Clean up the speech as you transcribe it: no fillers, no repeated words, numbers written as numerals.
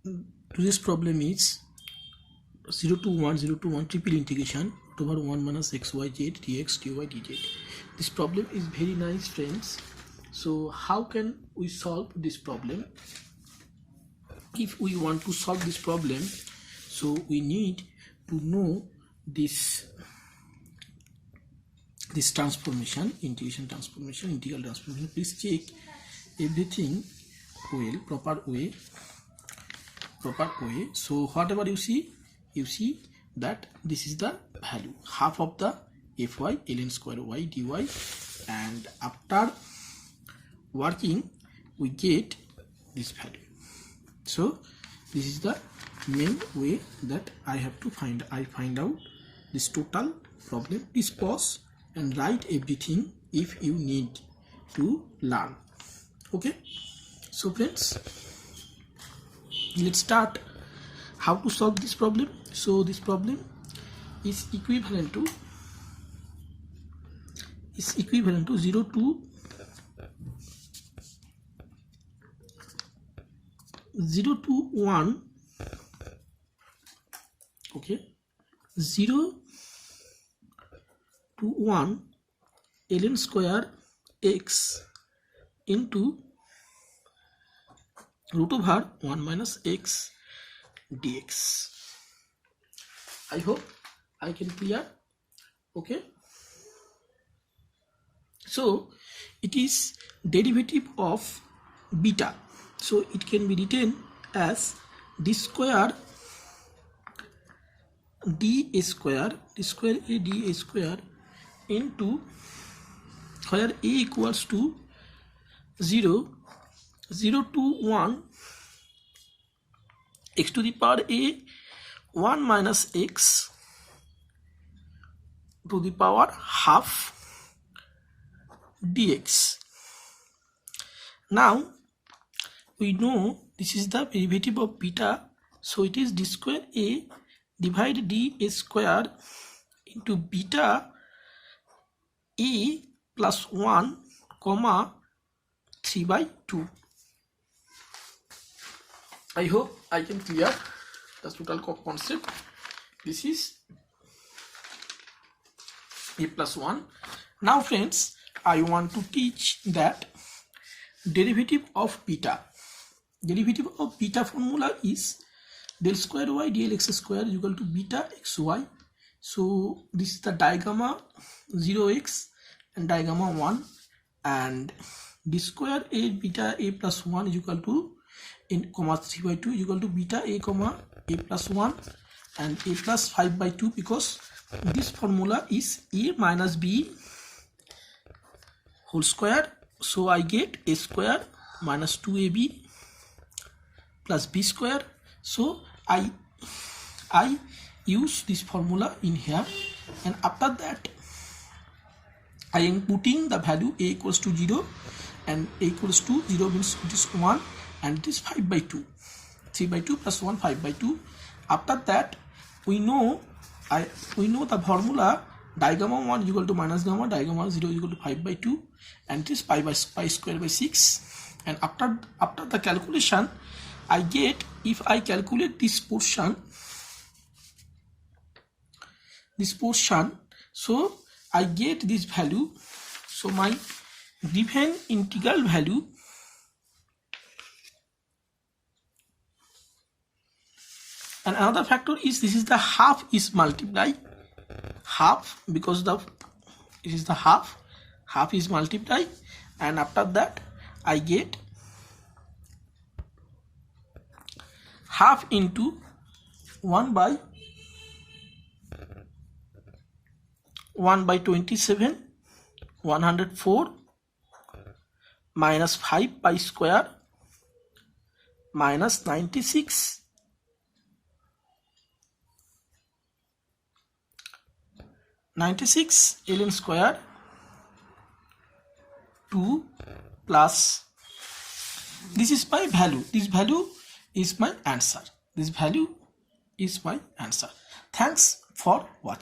Today's problem is 0 to 1 triple integration over 1 minus xyz dx dy dz. This problem is very nice, friends. So how can we solve this problem? If we want to solve this problem, so we need to know this transformation, integral transformation. Please check everything well, proper way. So whatever you see that this is the value, half of the fy ln square y dy, and after working we get this value. So this is the main way that I have to find out this total problem. Please pause and write everything if you need to learn. Okay, so friends, let's start how to solve this problem. So this problem is equivalent to 0 to 1. Okay, 0 to 1 ln square x into root over 1 minus x dx. I hope I can clear. Okay, so it is derivative of beta, so it can be written as d square d square into, where a equals to 0 to 1 x to the power a 1 minus x to the power half dx. Now we know this is the derivative of beta, so it is d square a divided d square into beta a plus 1 comma 3/2. I hope I can clear the total concept. This is a plus 1. Now friends, I want to teach that derivative of beta. Derivative of beta formula is del square y dl x square is equal to beta xy. So this is the digamma 0x and digamma 1, and d square a beta a plus 1 is equal to in comma 3/2 is equal to beta a comma a plus 1 and a plus 5/2, because this formula is a minus b whole square. So I get a square minus 2ab plus b square. So I use this formula in here, and after that I am putting the value a equals to 0, and a equals to 0 means it is 1, and it is 5/2. 3/2 plus 1 5/2. After that we know the formula digamma 1 is equal to minus gamma, digamma 0 is equal to 5/2, and it is pi square by 6. And after the calculation I get, if I calculate this portion, so I get this value. So my given integral value and another factor is this is the half is multiply half, because this is the half is multiply, and after that I get half into 1 by 27 104 minus 5 pi square minus 96 ln square 2 plus, this is my value, this value is my answer, Thanks for watching.